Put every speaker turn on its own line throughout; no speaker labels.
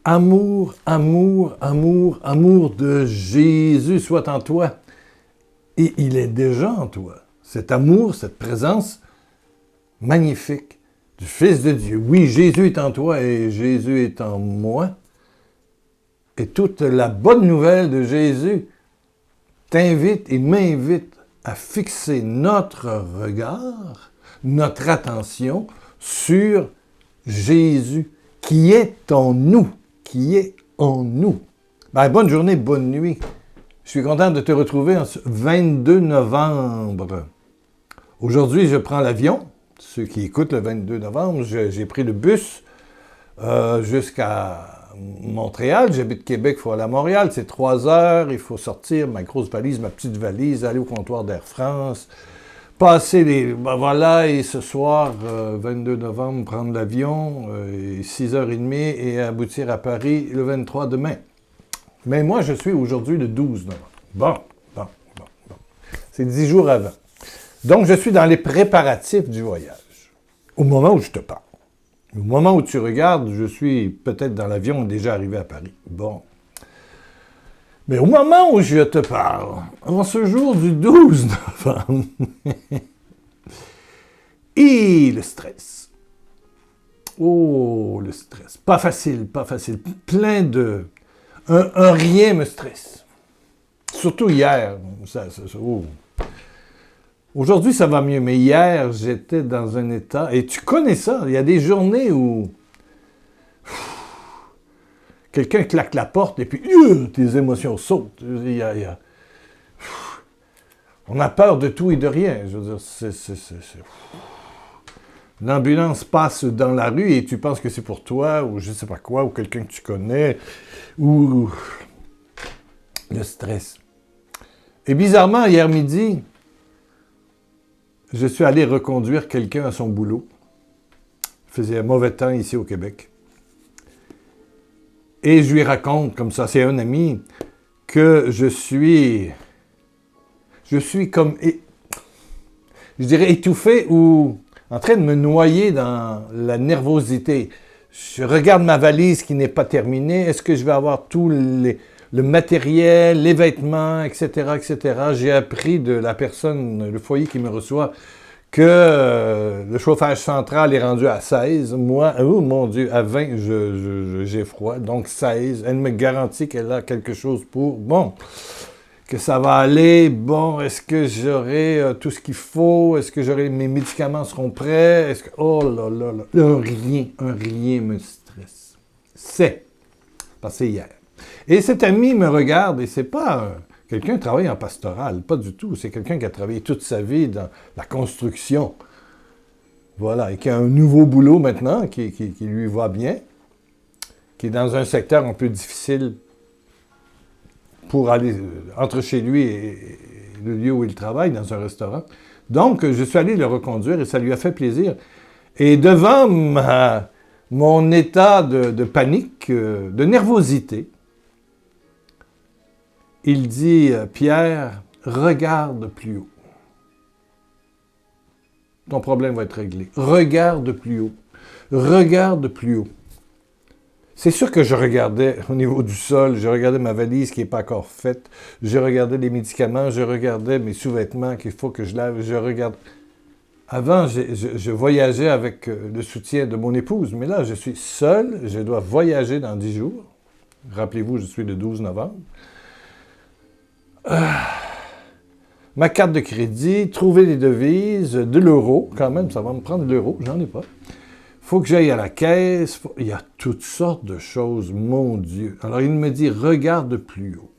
Amour, amour, amour, amour de Jésus soit en toi. Et il est déjà en toi. Cet amour, cette présence magnifique du Fils de Dieu. Oui, Jésus est en toi et Jésus est en moi. Et toute la bonne nouvelle de Jésus t'invite et m'invite à fixer notre regard, notre attention sur Jésus qui est en nous, qui est en nous. Ben, bonne journée, bonne nuit. Je suis content de te retrouver en ce 22 novembre. Aujourd'hui, je prends l'avion. Ceux qui écoutent le 22 novembre, j'ai pris le bus jusqu'à Montréal. J'habite Québec, il faut aller à Montréal. C'est 3 heures, il faut sortir ma grosse valise, ma petite valise, aller au comptoir d'Air France, passer les... Ben voilà, et ce soir, 22 novembre, prendre l'avion, 6h30 et aboutir à Paris le 23 demain. Mais moi, je suis aujourd'hui le 12 novembre. Bon. C'est 10 jours avant. Donc, je suis dans les préparatifs du voyage, au moment où je te parle. Au moment où tu regardes, je suis peut-être dans l'avion déjà arrivé à Paris. Bon. Mais au moment où je te parle, en ce jour du 12 novembre, et le stress. Oh, le stress. Pas facile. Plein de... Un rien me stresse. Surtout hier. Oh. Aujourd'hui, ça va mieux, mais hier, j'étais dans un état... Et tu connais ça, il y a des journées où... Quelqu'un claque la porte et puis tes émotions sautent. On a peur de tout et de rien. Je veux dire, L'ambulance passe dans la rue et tu penses que c'est pour toi, ou je ne sais pas quoi, ou quelqu'un que tu connais, ou le stress. Et bizarrement, hier midi, je suis allé reconduire quelqu'un à son boulot. Il faisait un mauvais temps ici au Québec. Et je lui raconte, comme ça, c'est un ami, que je suis comme, je dirais, étouffé ou en train de me noyer dans la nervosité. Je regarde ma valise qui n'est pas terminée. Est-ce que je vais avoir tout le matériel, les vêtements, etc., etc. J'ai appris de la personne, le foyer qui me reçoit, que le chauffage central est rendu à 16. Moi, oh mon Dieu, à 20, j'ai froid. Donc 16. Elle me garantit qu'elle a quelque chose pour... Bon, que ça va aller. Bon, est-ce que j'aurai tout ce qu'il faut? Est-ce que mes médicaments seront prêts? Est-ce que... Oh là là là. Un rien me stresse. C'est passé hier. Et cet ami me regarde et c'est pas... quelqu'un qui travaille en pastoral, pas du tout. C'est quelqu'un qui a travaillé toute sa vie dans la construction. Voilà, et qui a un nouveau boulot maintenant, qui lui va bien, qui est dans un secteur un peu difficile pour aller entre chez lui et le lieu où il travaille, dans un restaurant. Donc, je suis allé le reconduire et ça lui a fait plaisir. Et devant mon état de panique, de nervosité, il dit, Pierre, regarde plus haut. Ton problème va être réglé. Regarde plus haut. Regarde plus haut. C'est sûr que je regardais au niveau du sol, je regardais ma valise qui n'est pas encore faite, je regardais les médicaments, je regardais mes sous-vêtements qu'il faut que je lave, je regarde. Avant, je voyageais avec le soutien de mon épouse, mais là, je suis seul, je dois voyager dans 10 jours. Rappelez-vous, je suis le 12 novembre. Ma carte de crédit, trouver des devises, de l'euro, quand même, ça va me prendre de l'euro, j'en ai pas. Faut que j'aille à la caisse, il y a toutes sortes de choses, mon Dieu. Alors il me dit, regarde plus haut.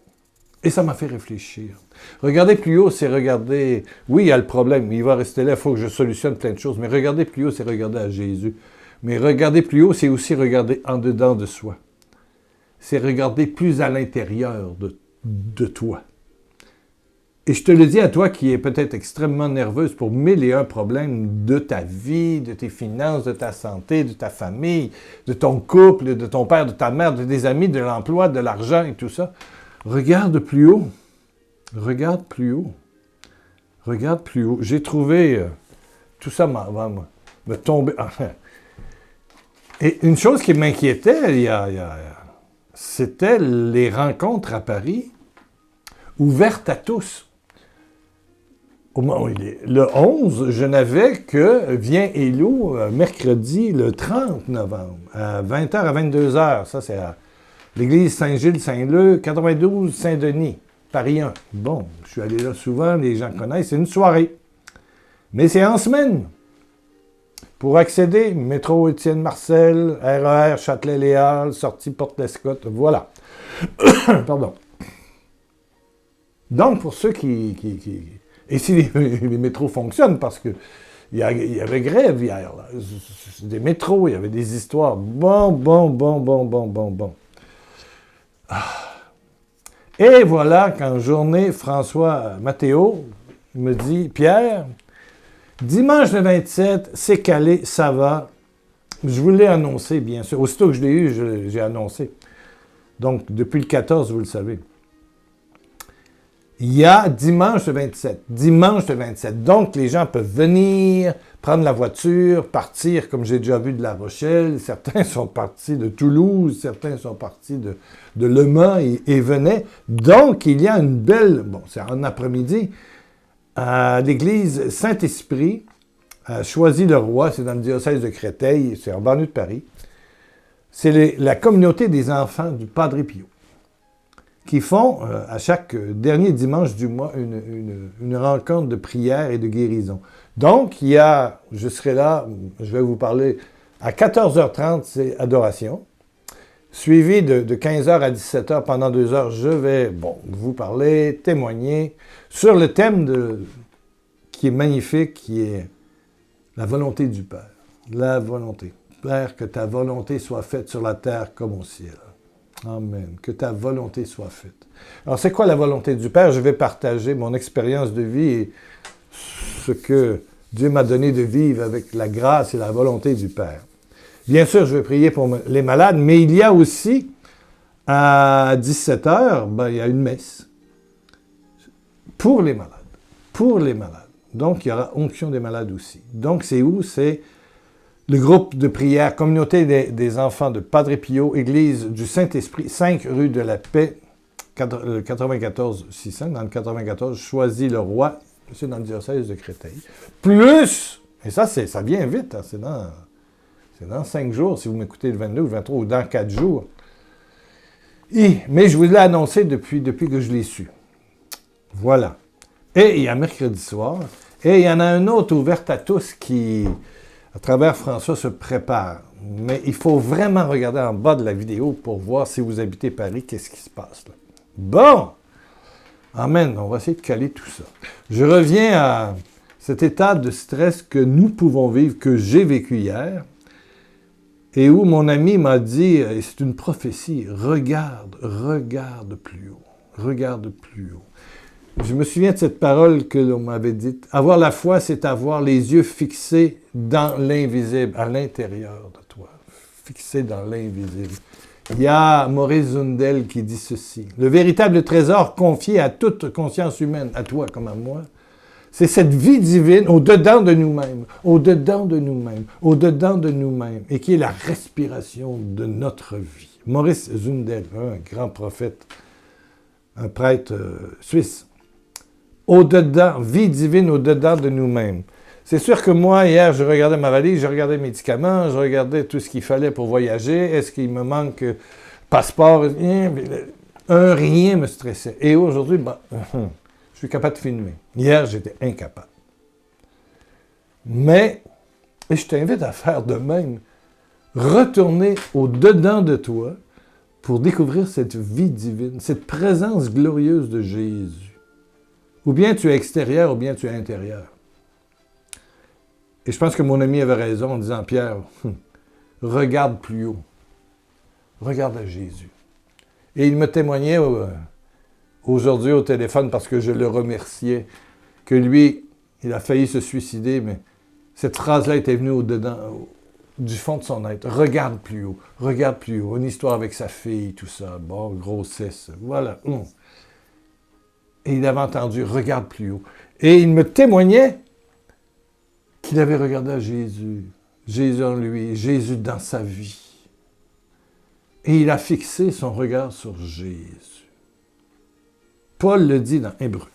Et ça m'a fait réfléchir. Regarder plus haut, c'est regarder, oui, il y a le problème, il va rester là, il faut que je solutionne plein de choses, mais regarder plus haut, c'est regarder à Jésus. Mais regarder plus haut, c'est aussi regarder en dedans de soi. C'est regarder plus à l'intérieur de toi. Et je te le dis à toi qui es peut-être extrêmement nerveuse pour 1001 problèmes de ta vie, de tes finances, de ta santé, de ta famille, de ton couple, de ton père, de ta mère, de tes amis, de l'emploi, de l'argent et tout ça. Regarde plus haut. Regarde plus haut. Regarde plus haut. J'ai trouvé... tout ça va me tomber... Et une chose qui m'inquiétait il y a c'était les rencontres à Paris, ouvertes à tous. Au moment où il est le 11, je n'avais que Viens Hello, mercredi le 30 novembre, à 20h à 22h. Ça, c'est à l'église Saint-Gilles-Saint-Leu, 92 Saint-Denis, Paris 1. Bon, je suis allé là souvent, les gens connaissent, c'est une soirée. Mais c'est en semaine. Pour accéder, métro Étienne-Marcel, RER Châtelet-Léal, sortie Porte-Lescotte, voilà. Pardon. Donc, pour ceux qui... Et si les métros fonctionnent, parce que il y avait grève hier, là. Des métros, il y avait des histoires. Bon. Ah. Et voilà qu'en journée, François Mathéo me dit, Pierre, dimanche le 27, c'est calé, ça va. Je vous l'ai annoncé, bien sûr. Aussitôt que je l'ai eu, j'ai annoncé. Donc, depuis le 14, vous le savez. Il y a dimanche le 27. Dimanche le 27. Donc, les gens peuvent venir, prendre la voiture, partir, comme j'ai déjà vu de La Rochelle. Certains sont partis de Toulouse, certains sont partis de Le Mans et venaient. Donc, il y a une belle... Bon, c'est en après-midi, à l'église Saint-Esprit, à Choisy-le-Roi, c'est dans le diocèse de Créteil, c'est en banlieue de Paris. C'est la communauté des enfants du Padre Pio, qui font, à chaque dernier dimanche du mois, une rencontre de prière et de guérison. Donc, je serai là, je vais vous parler, à 14h30, c'est adoration, suivi de 15h à 17h, pendant 2 heures, je vais, vous parler, témoigner, sur le thème qui est magnifique, qui est la volonté du Père. La volonté. Père, que ta volonté soit faite sur la terre comme au ciel. Amen. Que ta volonté soit faite. Alors, c'est quoi la volonté du Père? Je vais partager mon expérience de vie et ce que Dieu m'a donné de vivre avec la grâce et la volonté du Père. Bien sûr, je vais prier pour les malades, mais il y a aussi, à 17h, il y a une messe pour les malades. Pour les malades. Donc, il y aura onction des malades aussi. Donc, c'est où? C'est le groupe de prière Communauté des enfants de Padre Pio, Église du Saint-Esprit, 5 rue de la Paix, 94 600, dans le 94, Choisy-le-Roi, c'est dans le diocèse de Créteil. Plus, et ça vient vite, hein, c'est dans 5 jours, si vous m'écoutez le 22 ou le 23, ou dans 4 jours. Mais je vous l'ai annoncé depuis que je l'ai su. Voilà. Et il y a mercredi soir, et il y en a un autre ouvert à tous qui, à travers François, se prépare. Mais il faut vraiment regarder en bas de la vidéo pour voir si vous habitez Paris, qu'est-ce qui se passe là. Bon! Amen. On va essayer de caler tout ça. Je reviens à cet état de stress que nous pouvons vivre, que j'ai vécu hier, et où mon ami m'a dit, et c'est une prophétie, regarde plus haut. Regarde plus haut. Je me souviens de cette parole que l'on m'avait dite. Avoir la foi, c'est avoir les yeux fixés dans l'invisible, à l'intérieur de toi. Fixés dans l'invisible. Il y a Maurice Zundel qui dit ceci. Le véritable trésor confié à toute conscience humaine, à toi comme à moi, c'est cette vie divine au-dedans de nous-mêmes, au-dedans de nous-mêmes, au-dedans de nous-mêmes, et qui est la respiration de notre vie. Maurice Zundel, un grand prophète, un prêtre suisse. Au-dedans, vie divine au-dedans de nous-mêmes. C'est sûr que moi, hier, je regardais ma valise, je regardais mes médicaments, je regardais tout ce qu'il fallait pour voyager. Est-ce qu'il me manque passeport? Rien me stressait. Et aujourd'hui, je suis capable de filmer. Hier, j'étais incapable. Mais, et je t'invite à faire de même, retourner au-dedans de toi pour découvrir cette vie divine, cette présence glorieuse de Jésus. Ou bien tu es extérieur, ou bien tu es intérieur. Et je pense que mon ami avait raison en disant, Pierre, regarde plus haut. Regarde à Jésus. Et il me témoignait aujourd'hui au téléphone parce que je le remerciais, que lui, il a failli se suicider, mais cette phrase-là était venue au-dedans, du fond de son être. Regarde plus haut. Regarde plus haut. Une histoire avec sa fille, tout ça. Bon, grossesse. Voilà. Et il avait entendu, regarde plus haut. Et il me témoignait qu'il avait regardé à Jésus. Jésus en lui, Jésus dans sa vie. Et il a fixé son regard sur Jésus. Paul le dit dans Hébreux.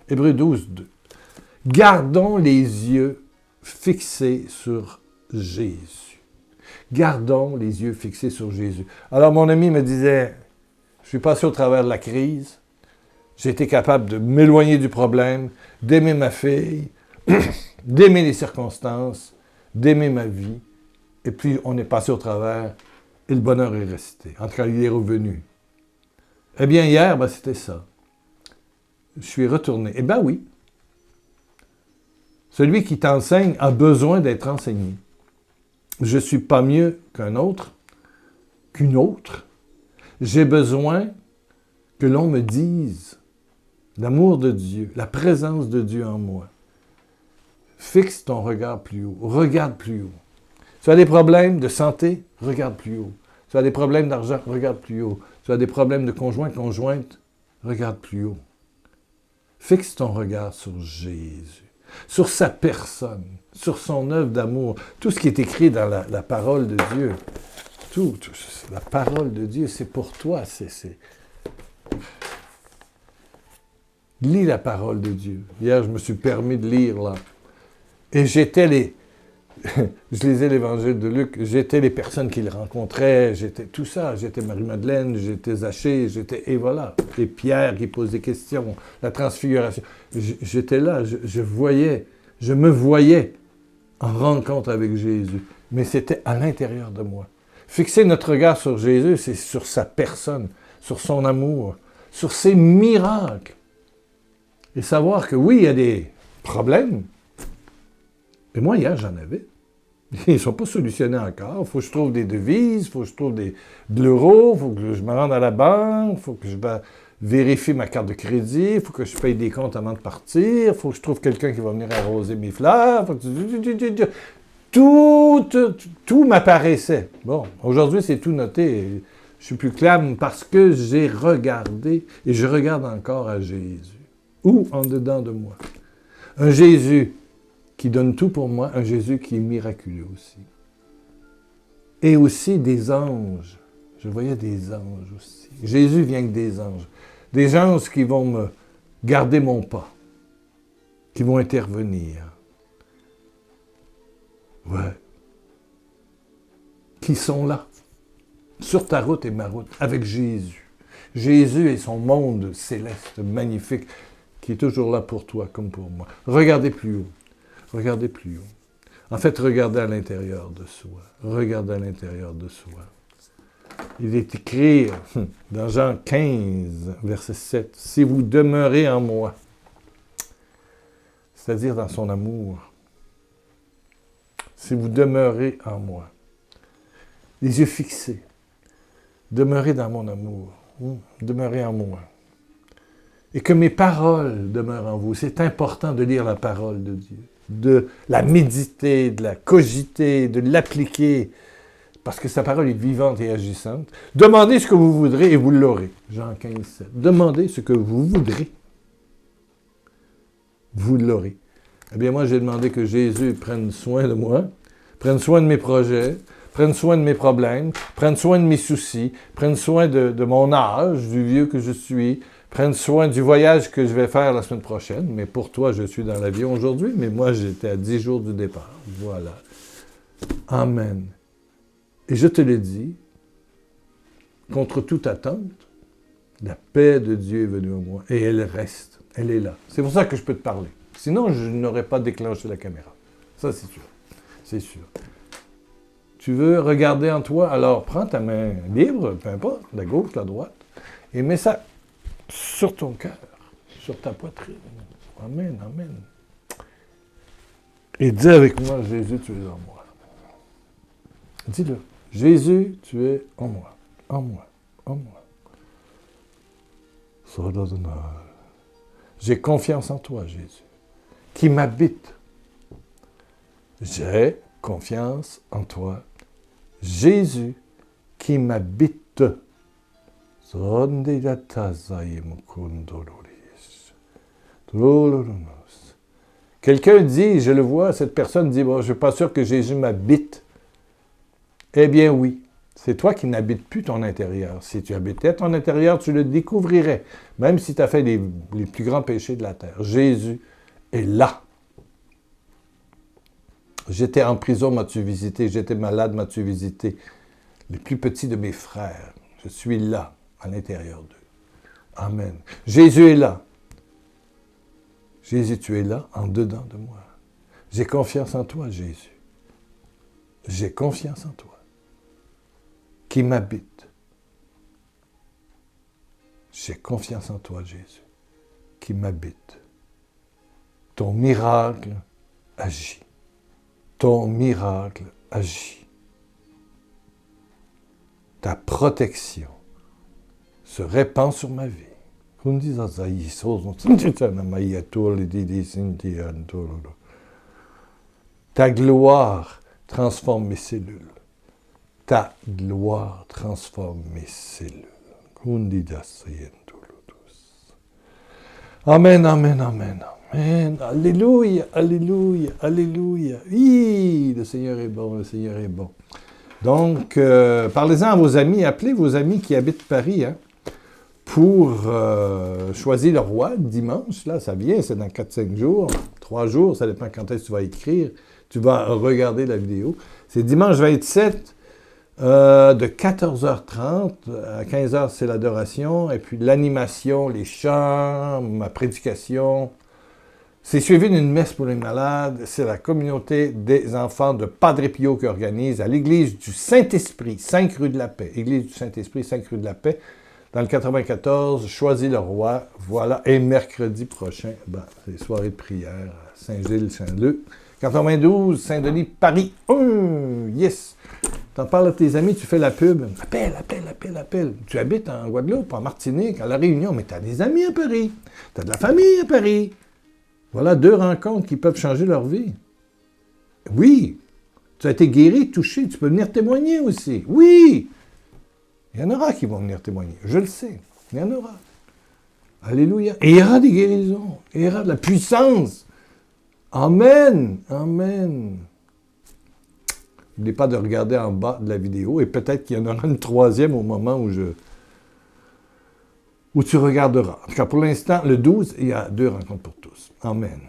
Hébreux 12, 2. Gardons les yeux fixés sur Jésus. Gardons les yeux fixés sur Jésus. Alors mon ami me disait, je suis passé au travers de la crise, j'ai été capable de m'éloigner du problème, d'aimer ma fille, d'aimer les circonstances, d'aimer ma vie, et puis on est passé au travers, et le bonheur est resté. En tout cas, il est revenu. Eh bien, hier, c'était ça. Je suis retourné. Eh bien oui. Celui qui t'enseigne a besoin d'être enseigné. Je ne suis pas mieux qu'un autre, qu'une autre. J'ai besoin que l'on me dise l'amour de Dieu, la présence de Dieu en moi. Fixe ton regard plus haut. Regarde plus haut. Tu as des problèmes de santé? Regarde plus haut. Tu as des problèmes d'argent? Regarde plus haut. Tu as des problèmes de conjoint-conjointe? Regarde plus haut. Fixe ton regard sur Jésus, sur sa personne, sur son œuvre d'amour, tout ce qui est écrit dans la parole de Dieu. Tout, la parole de Dieu, c'est pour toi. Lis la parole de Dieu. Hier, je me suis permis de lire, là. Et j'étais je lisais l'Évangile de Luc, j'étais les personnes qu'il rencontrait, j'étais tout ça, j'étais Marie-Madeleine, j'étais Zachée, et voilà. Et Pierre qui pose des questions, la transfiguration. J'étais là, je me voyais en rencontre avec Jésus. Mais c'était à l'intérieur de moi. Fixer notre regard sur Jésus, c'est sur sa personne, sur son amour, sur ses miracles. Et savoir que oui, il y a des problèmes. Et moi, hier, j'en avais. Ils ne sont pas solutionnés encore. Il faut que je trouve des devises, il faut que je trouve de l'euro, il faut que je me rende à la banque, il faut que je vérifie ma carte de crédit, il faut que je paye des comptes avant de partir, il faut que je trouve quelqu'un qui va venir arroser mes fleurs. Tout m'apparaissait. Bon, aujourd'hui, c'est tout noté. Je suis plus calme parce que j'ai regardé et je regarde encore à Jésus. Ou en dedans de moi. Un Jésus qui donne tout pour moi, un Jésus qui est miraculeux aussi. Et aussi des anges. Je voyais des anges aussi. Jésus vient avec des anges. Des anges qui vont me garder mon pas, qui vont intervenir. Ouais. Qui sont là, sur ta route et ma route, avec Jésus. Jésus et son monde céleste, magnifique, qui est toujours là pour toi comme pour moi. Regardez plus haut. Regardez plus haut. En fait, regardez à l'intérieur de soi. Regardez à l'intérieur de soi. Il est écrit dans Jean 15, verset 7, « Si vous demeurez en moi, c'est-à-dire dans son amour, si vous demeurez en moi, les yeux fixés, demeurez dans mon amour, demeurez en moi. Et que mes paroles demeurent en vous. » C'est important de lire la parole de Dieu, de la méditer, de la cogiter, de l'appliquer, parce que sa parole est vivante et agissante. Demandez ce que vous voudrez et vous l'aurez. Jean 15, 7. Demandez ce que vous voudrez. Vous l'aurez. Eh bien, moi, j'ai demandé que Jésus prenne soin de moi, prenne soin de mes projets, prenne soin de mes problèmes, prenne soin de mes soucis, prenne soin de mon âge, du vieux que je suis, prenne soin du voyage que je vais faire la semaine prochaine. Mais pour toi, je suis dans l'avion aujourd'hui, mais moi, j'étais à 10 jours du départ. Voilà. Amen. Et je te le dis, contre toute attente, la paix de Dieu est venue en moi. Et elle reste. Elle est là. C'est pour ça que je peux te parler. Sinon, je n'aurais pas déclenché la caméra. Ça, c'est sûr. C'est sûr. Tu veux regarder en toi? Alors, prends ta main libre, peu importe, la gauche, la droite, et mets ça sur ton cœur, sur ta poitrine. Amen, amen. Et dis avec moi, Jésus, tu es en moi. Dis-le. Jésus, tu es en moi, en moi, en moi. J'ai confiance en toi, Jésus, qui m'habite. J'ai confiance en toi, Jésus, qui m'habite. Quelqu'un dit, je le vois, cette personne dit, bon, je ne suis pas sûr que Jésus m'habite. Eh bien oui, C'est toi qui n'habites plus ton intérieur. Si tu habitais ton intérieur, tu le découvrirais, même si tu as fait les plus grands péchés de la terre. Jésus est là. J'étais en prison, m'as-tu visité? J'étais malade, m'as-tu visité? Les plus petits de mes frères, je suis là, à l'intérieur d'eux. Amen. Jésus est là. Jésus, tu es là, en dedans de moi. J'ai confiance en toi, Jésus. J'ai confiance en toi, qui m'habite. J'ai confiance en toi, Jésus, qui m'habite. Ton miracle agit. Ton miracle agit. Ta protection se répand sur ma vie. Ta gloire transforme mes cellules. Ta gloire transforme mes cellules. Amen, amen, amen, amen. Alléluia, alléluia, alléluia. Oui, le Seigneur est bon, le Seigneur est bon. Donc, parlez-en à vos amis, appelez vos amis qui habitent Paris, hein, pour choisir le roi dimanche. Là, ça vient, c'est dans 4-5 jours, 3 jours, ça dépend quand est-ce que tu vas écrire. Tu vas regarder la vidéo. C'est dimanche 27, de 14h30 à 15h, c'est l'adoration. Et puis l'animation, les chants, ma prédication. C'est suivi d'une messe pour les malades. C'est la communauté des enfants de Padre Pio qui organise à l'église du Saint-Esprit, 5 rue de la Paix. Église du Saint-Esprit, 5 rue de la Paix. Dans le 94, choisis le roi. Voilà. Et mercredi prochain, c'est soirée de prière à Saint-Gilles, Saint-Luc. 92, Saint-Denis, Paris. Yes! T'en parles à tes amis, tu fais la pub. Appelle, appelle, appelle, appelle. Tu habites en Guadeloupe, en Martinique, à La Réunion, mais tu as des amis à Paris. Tu as de la famille à Paris. Voilà 2 rencontres qui peuvent changer leur vie. Oui! Tu as été guéri, touché, tu peux venir témoigner aussi. Oui! Il y en aura qui vont venir témoigner. Je le sais. Il y en aura. Alléluia. Et il y aura des guérisons. Il y aura de la puissance. Amen! Amen! N'oubliez pas de regarder en bas de la vidéo et peut-être qu'il y en aura une 3e au moment où tu regarderas. En tout cas, pour l'instant, le 12, il y a 2 rencontres pour tous. Amen.